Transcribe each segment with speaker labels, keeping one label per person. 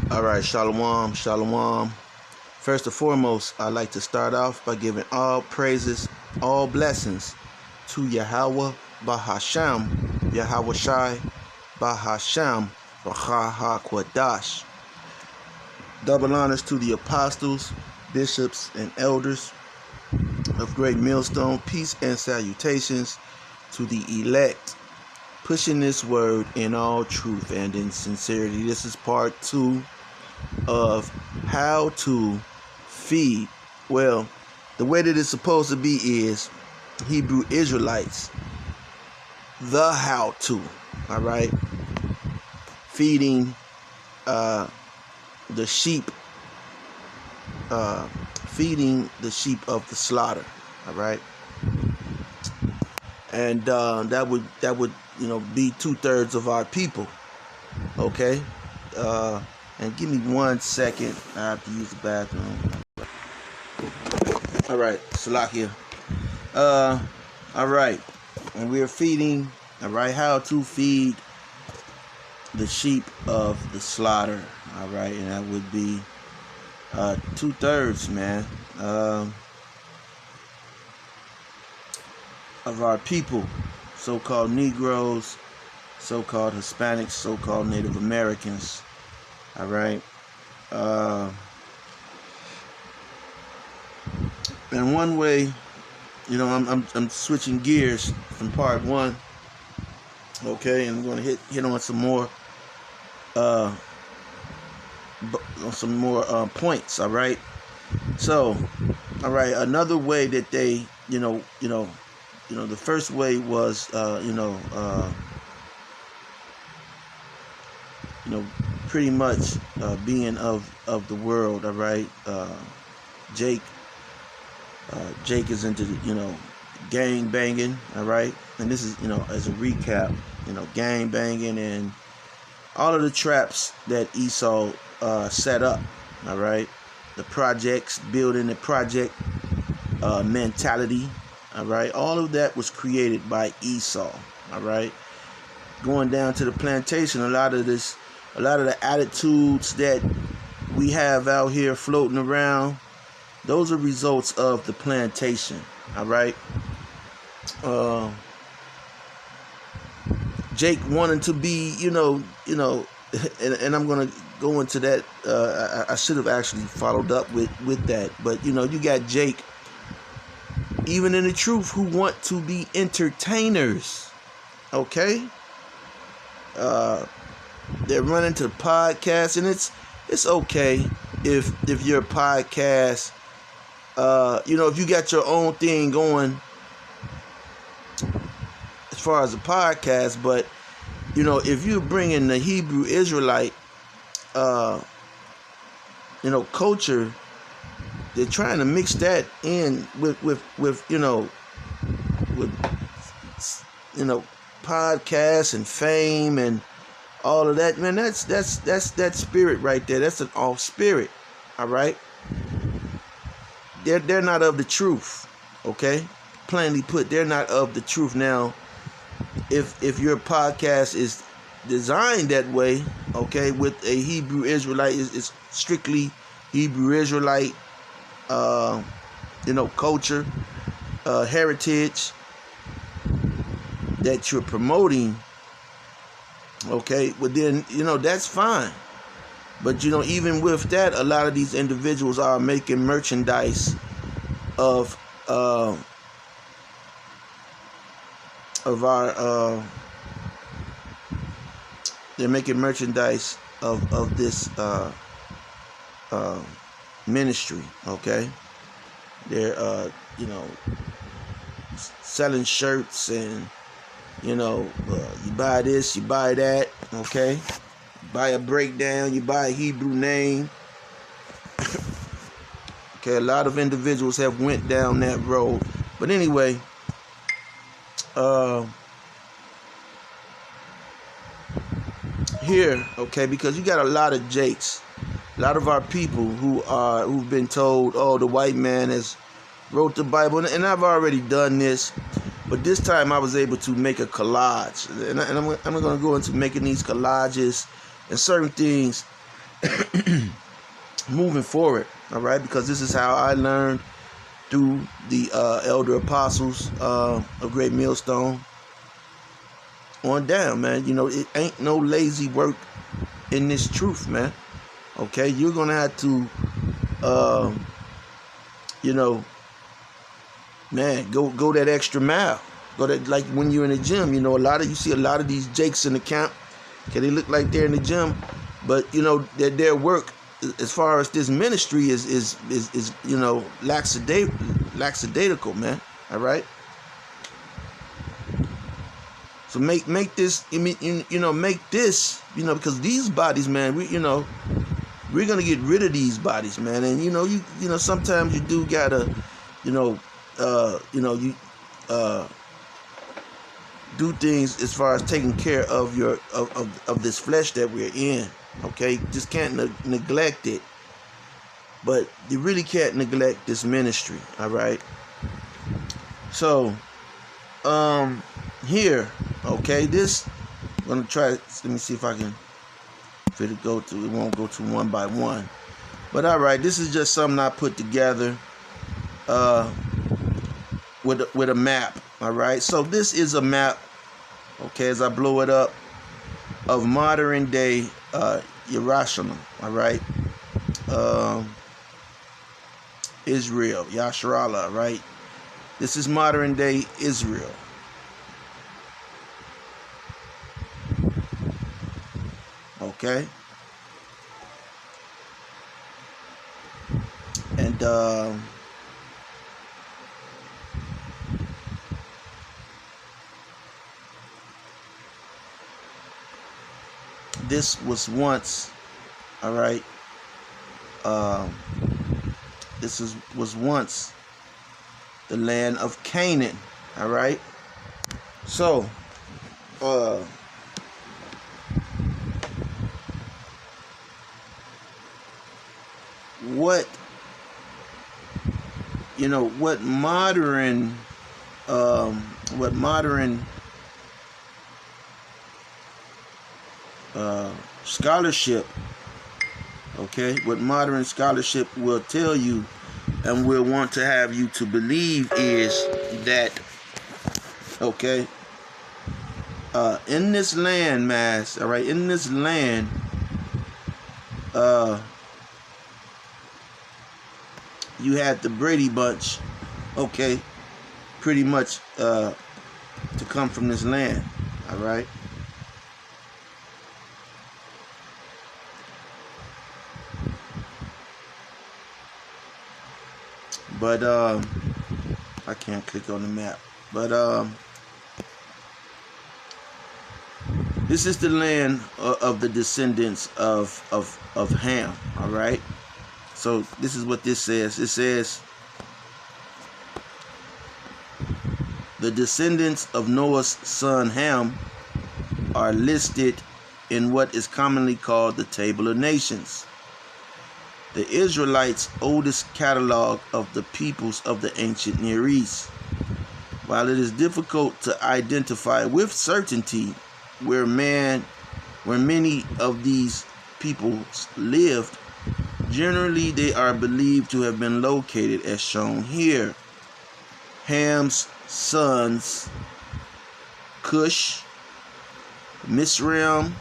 Speaker 1: All right, shalom, shalom. First and foremost, I'd like to start off by giving all praises, all blessings to Yahweh Bahasham, Yahweh Shai Bahasham, Baha Kwadash. Double honors to the apostles, bishops, and elders of Great Millstone. Peace and salutations to the elect, pushing this word in all truth and in sincerity. This is part 2 of how to feed. Well, the way that it's supposed to be is Hebrew Israelites, the how to, all right, feeding the sheep, feeding the sheep of the slaughter, all right, and that would be 2/3 of our people, okay. And give me 1 second. I have to use the bathroom. All right, Salakia. All right, and we're feeding. All right, how to feed the sheep of the slaughter. All right, and that would be 2/3, man, of our people, so-called Negroes, so-called Hispanics, so-called Native Americans. All right. And one way, I'm switching gears from part 1. Okay, and I'm going to hit on some more points. All right. So, all right, another way that they, the first way was, pretty much being of the world. All right. Jake is into gang banging. All right, and this is as a recap, gang banging and all of the traps that Esau set up. All right, the projects, building the project mentality. All right, all of that was created by Esau. All right, going down to the plantation, a lot of the attitudes that we have out here floating around, those are results of the plantation. All right. Jake wanted to be, and I'm gonna go into that. I should have actually followed up with that, but you got Jake, even in the truth, who want to be entertainers. Okay. They're running to podcasts, and it's okay if your podcast, if you got your own thing going as far as a podcast, but if you bring in the Hebrew Israelite, culture, they're trying to mix that in with podcasts and fame and all of that, man. That's that spirit right there. That's an off spirit. All right. They're not of the truth. Okay. Plainly put, they're not of the truth. Now, if your podcast is designed that way, okay, with a Hebrew Israelite, it's strictly Hebrew Israelite, culture, heritage that you're promoting. Okay, well then, that's fine. But, even with that, a lot of these individuals are making merchandise of our, they're making merchandise of this ministry. Okay, they're, selling shirts and, you buy this, you buy that, okay? Buy a breakdown, you buy a Hebrew name. Okay, a lot of individuals have went down that road. But anyway, here, okay, because you got a lot of Jakes, a lot of our people who've been told, oh, the white man has wrote the Bible, and I've already done this. But this time I was able to make a collage, and I'm going to go into making these collages and certain things moving forward, all right, because this is how I learned through the elder apostles of Great Millstone on down, man. You know, it ain't no lazy work in this truth, man. Okay, you're gonna have to, you know, man, go that extra mile. Go that, like when you're in the gym, you know, you see a lot of these jakes in the camp. Okay, they look like they're in the gym, but you know their work as far as this ministry is you know lackadaisical, man. All right. So make this, you know, make this, you know, because these bodies, man, we're gonna get rid of these bodies, man, and you know sometimes you do gotta, you know, you do things as far as taking care of your of this flesh that we're in. Okay, just can't neglect it, but you really can't neglect this ministry. All right. So, here, okay, this I'm gonna try. Let me see if I can fit it. It won't go to one by one, but all right, this is just something I put together with a map. All right, so this is a map. Okay, as I blow it up, of modern day Yerushalayim, all right, Israel, Yasharallah, right? This is modern day Israel. Okay, and this was once, all right, this was once the land of Canaan, all right. So what modern scholarship, okay, what modern scholarship will tell you and will want to have you to believe is that, okay, in this land mass, all right, in this land, you had the Brady Bunch, okay, pretty much to come from this land, all right. But I can't click on the map. But this is the land of the descendants of Ham. All right. So this is what this says. It says the descendants of Noah's son Ham are listed in what is commonly called the Table of Nations, the Israelites' oldest catalog of the peoples of the ancient Near East. While it is difficult to identify with certainty where many of these peoples lived, generally they are believed to have been located as shown here. Ham's sons, Cush, Misraim,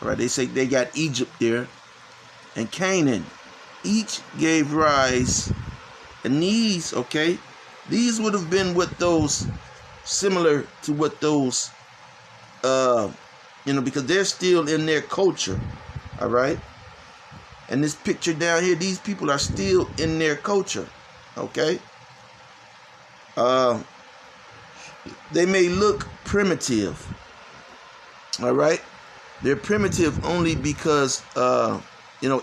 Speaker 1: right? They say they got Egypt there, and Canaan, each gave rise, and these, okay, these would have been what those, similar to what those, because they're still in their culture, all right? And this picture down here, these people are still in their culture, okay? They may look primitive, all right? They're primitive only because,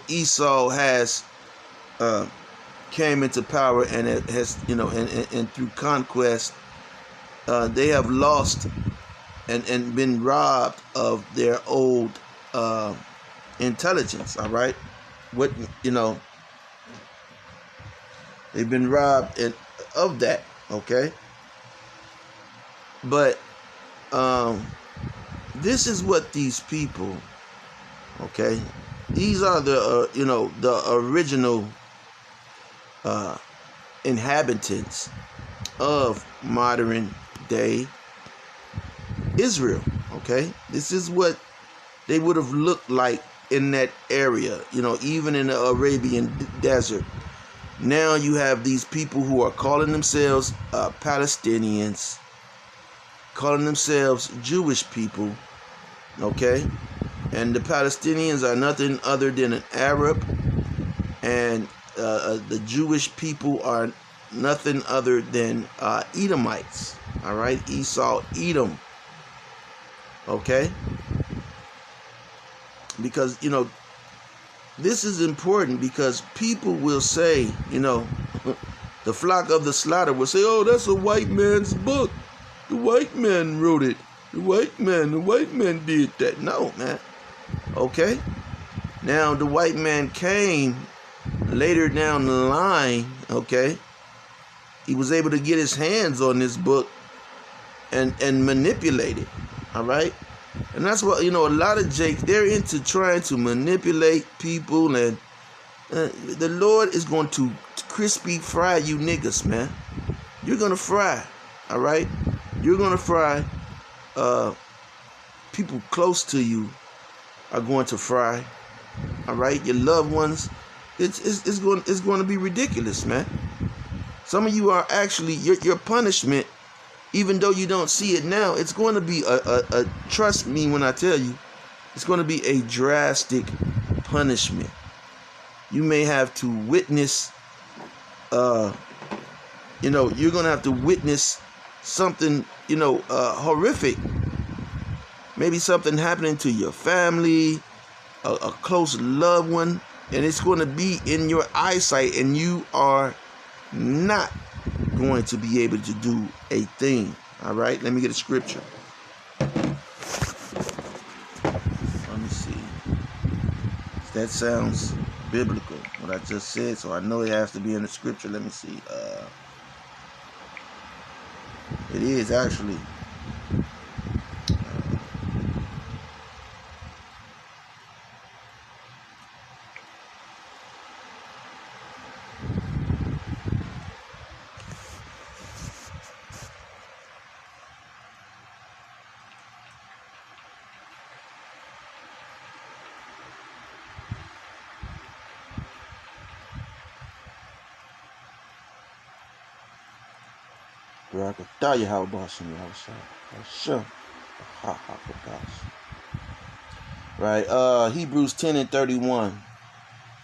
Speaker 1: Esau has came into power, and it has, and through conquest, they have lost and been robbed of their old intelligence. All right, they've been robbed of that. Okay, but this is what these people, okay, These are the the original inhabitants of modern day Israel. Okay, this is what they would have looked like in that area. Even in the Arabian desert. Now you have these people who are calling themselves Palestinians, calling themselves Jewish people. Okay, and the Palestinians are nothing other than an Arab, and the Jewish people are nothing other than Edomites. All right, Esau, Edom. Okay, because this is important, because people will say, the flock of the slaughter will say, "Oh, that's a white man's book. The white man wrote it. The white man did that." No, man. Okay. Now the white man came later down the line. Okay. He was able to get his hands on this book and manipulate it. All right. And that's what, a lot of Jakes, they're into trying to manipulate people, and the Lord is going to crispy fry you niggas, man. You're going to fry, all right? You're going to fry. People close to you are going to fry, all right? Your loved ones, it's going to be ridiculous, man. Some of you are actually, your punishment, even though you don't see it now, it's going to be a trust me when I tell you, it's going to be a drastic punishment. You may have to witness, you're going to have to witness something, horrific. Maybe something happening to your family, a close loved one, and it's going to be in your eyesight, and you are not going to be able to do a thing. All right, let me get a scripture. Let me see. That sounds biblical, what I just said, so I know it has to be in the scripture. Let me see. It is actually. Right, Hebrews 10:31.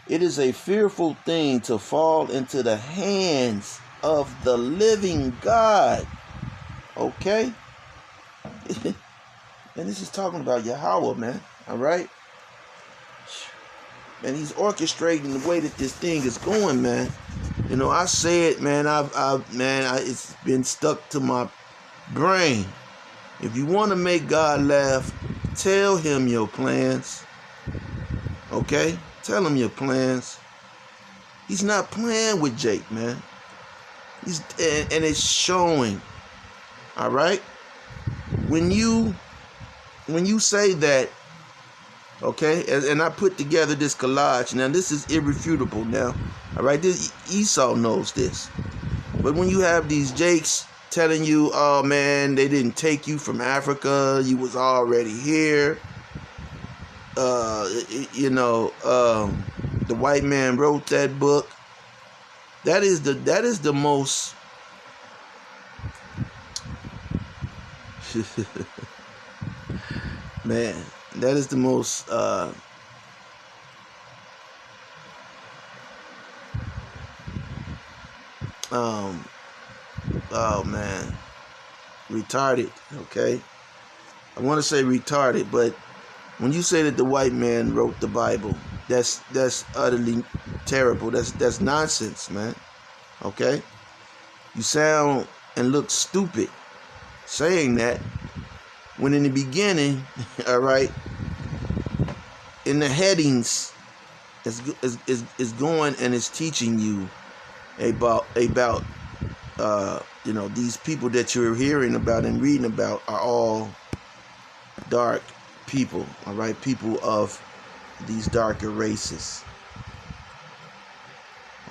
Speaker 1: It is a fearful thing to fall into the hands of the living God. Okay? And this is talking about Yahweh, man. All right? And he's orchestrating the way that this thing is going, man. I say it, man. It's been stuck to my brain. If you want to make God laugh, tell him your plans. Okay? Tell him your plans. He's not playing with Jake, man. And it's showing. All right? When you say that, okay, and I put together this collage. Now, this is irrefutable now. All right? Esau knows this. But when you have these Jakes telling you, "Oh, man, they didn't take you from Africa. You was already here. The white man wrote that book." That is the most man, that is the most oh man, retarded. Okay, I want to say retarded, but when you say that the white man wrote the Bible, that's utterly terrible. That's nonsense, man. Okay, you sound and look stupid saying that, when in the beginning, all right, in the headings, is going and is teaching you about these people that you're hearing about and reading about are all dark people, all right, people of these darker races.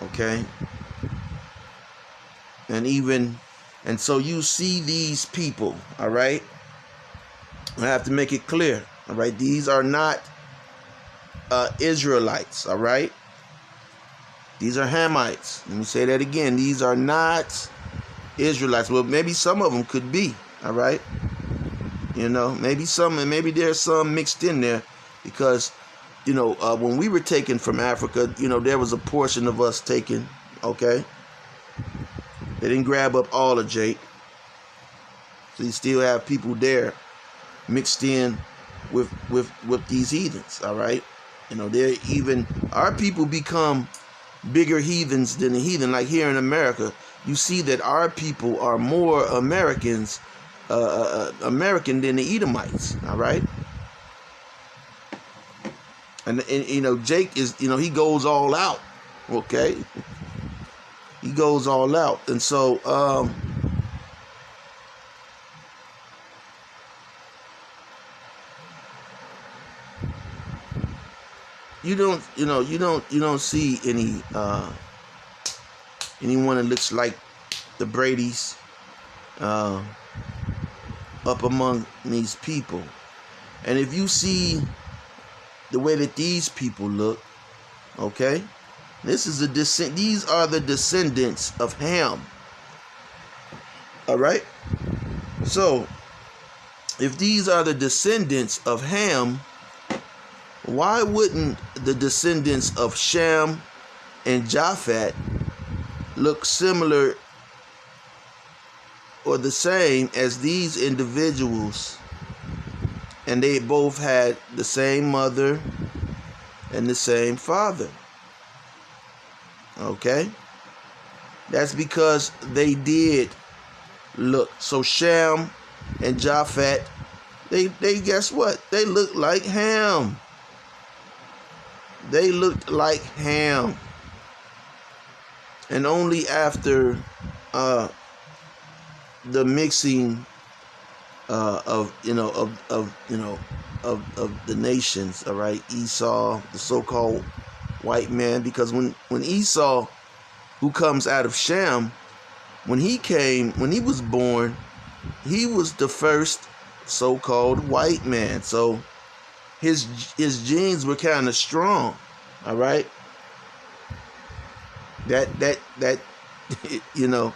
Speaker 1: Okay? And so you see these people, all right? I have to make it clear, all right? These are not Israelites, all right? These are Hamites. Let me say that again. These are not Israelites. Well, maybe some of them could be, all right? You know, maybe there's some mixed in there because, you know, when we were taken from Africa, you know, there was a portion of us taken, okay? They didn't grab up all of Jake. So you still have people there mixed in with these heathens, all right? You know, they're even, our people become bigger heathens than the heathen. Like here in America, you see that our people are more American than the Edomites, all right? And you know, Jake is, you know, he goes all out, okay? He goes all out. And so, you don't see anyone that looks like the Bradys up among these people. And if you see the way that these people look, okay, these are the descendants of Ham. All right? So, if these are the descendants of Ham, why wouldn't the descendants of Shem and Japheth look similar or the same as these individuals? And they both had the same mother and the same father. Okay? That's because they did look. So Shem and Japheth, they guess what? They looked like Ham. They looked like Ham. And only after the mixing of the nations, all right, Esau, the so-called white man, because when Esau, who comes out of Shem, when he was born, he was the first so-called white man. So his genes were kind of strong, all right. That you know,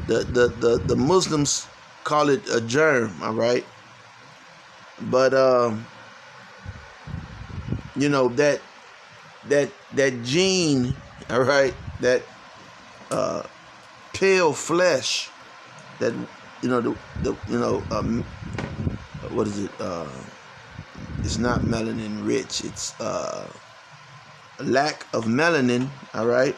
Speaker 1: the Muslims call it a germ, all right. But you know, that gene, all right, that pale flesh, that what is it? It's not melanin rich. It's lack of melanin, all right.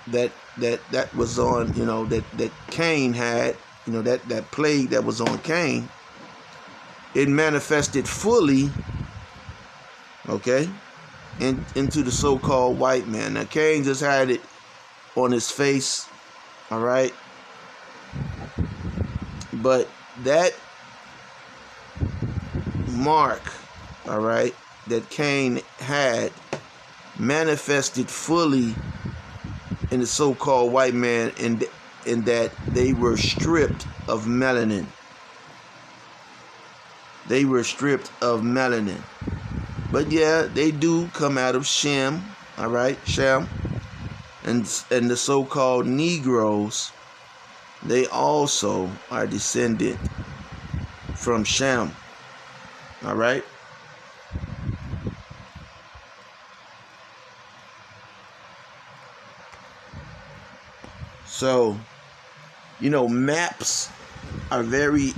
Speaker 1: That was on, you know, that Cain had, you know, that plague that was on Cain. It manifested fully, okay, into the so-called white man. Now Cain just had it on his face, all right, but that mark, all right, that Cain had manifested fully in the so-called white man, in that they were stripped of melanin. They were stripped of melanin. But yeah, they do come out of Shem, all right, Shem, and the so-called Negroes, they also are descended from Shem, all right. So, you know, maps are very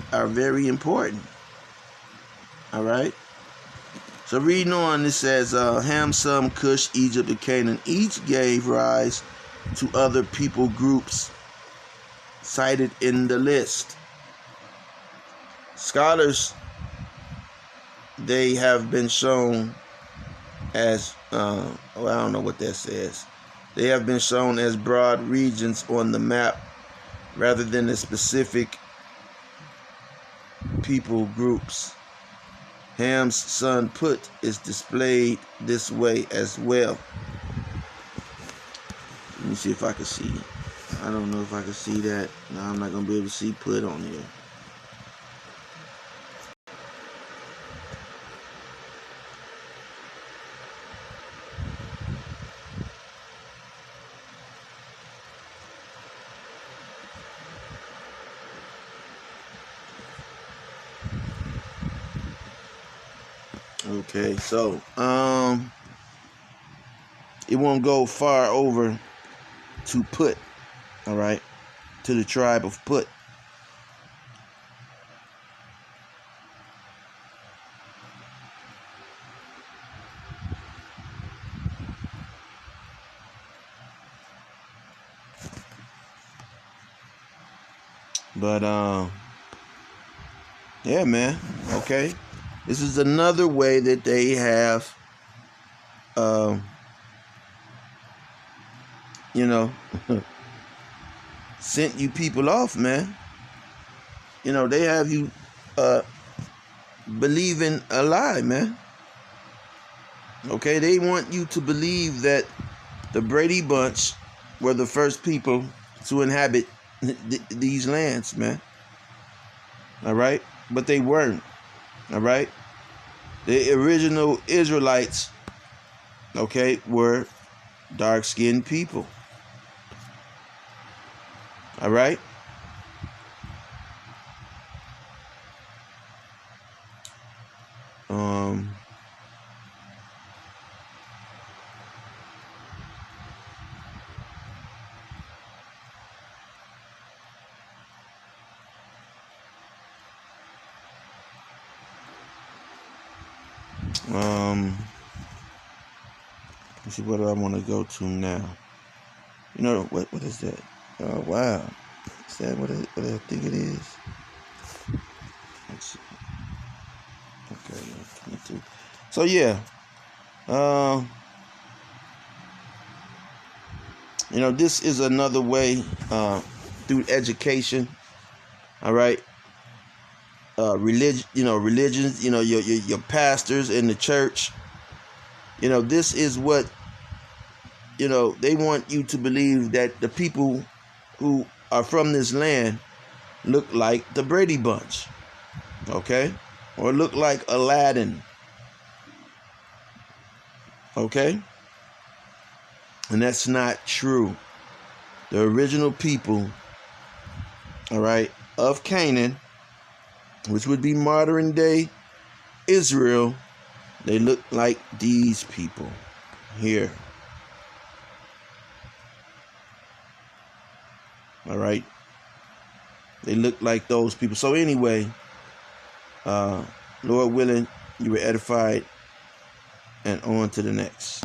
Speaker 1: important. All right. So reading on, it says Ham, Sam, Cush, Egypt, and Canaan each gave rise to other people groups cited in the list. Scholars, they have been shown as I don't know what that says. They have been shown as broad regions on the map rather than the specific people groups. Ham's son Put is displayed this way as well. Let me see if I can see. I don't know if I can see that. No, I'm not going to be able to see Put on here. Okay, so it won't go far over to Put, all right, to the tribe of Put. But yeah, man. Okay, this is another way that they have, you know, sent you people off, man. You know, they have you believing a lie, man. Okay, they want you to believe that the Brady Bunch were the first people to inhabit these lands, man. All right, but they weren't. All right, the original Israelites, okay, were dark-skinned people. All right. Let's see, what do I want to go to now? You know what? What is that? Oh wow, is that what I think it is? Let's see. Okay, 22. So yeah, you know, this is another way through education. All right, religions. You know, your pastors in the church. You know, this is what, you know, they want you to believe that the people who are from this land look like the Brady Bunch, okay, or look like Aladdin, okay, and that's not true. The original people, all right, of Canaan, which would be modern day Israel, they look like these people here. All right, they look like those people. So anyway, Lord willing, you were edified, and on to the next.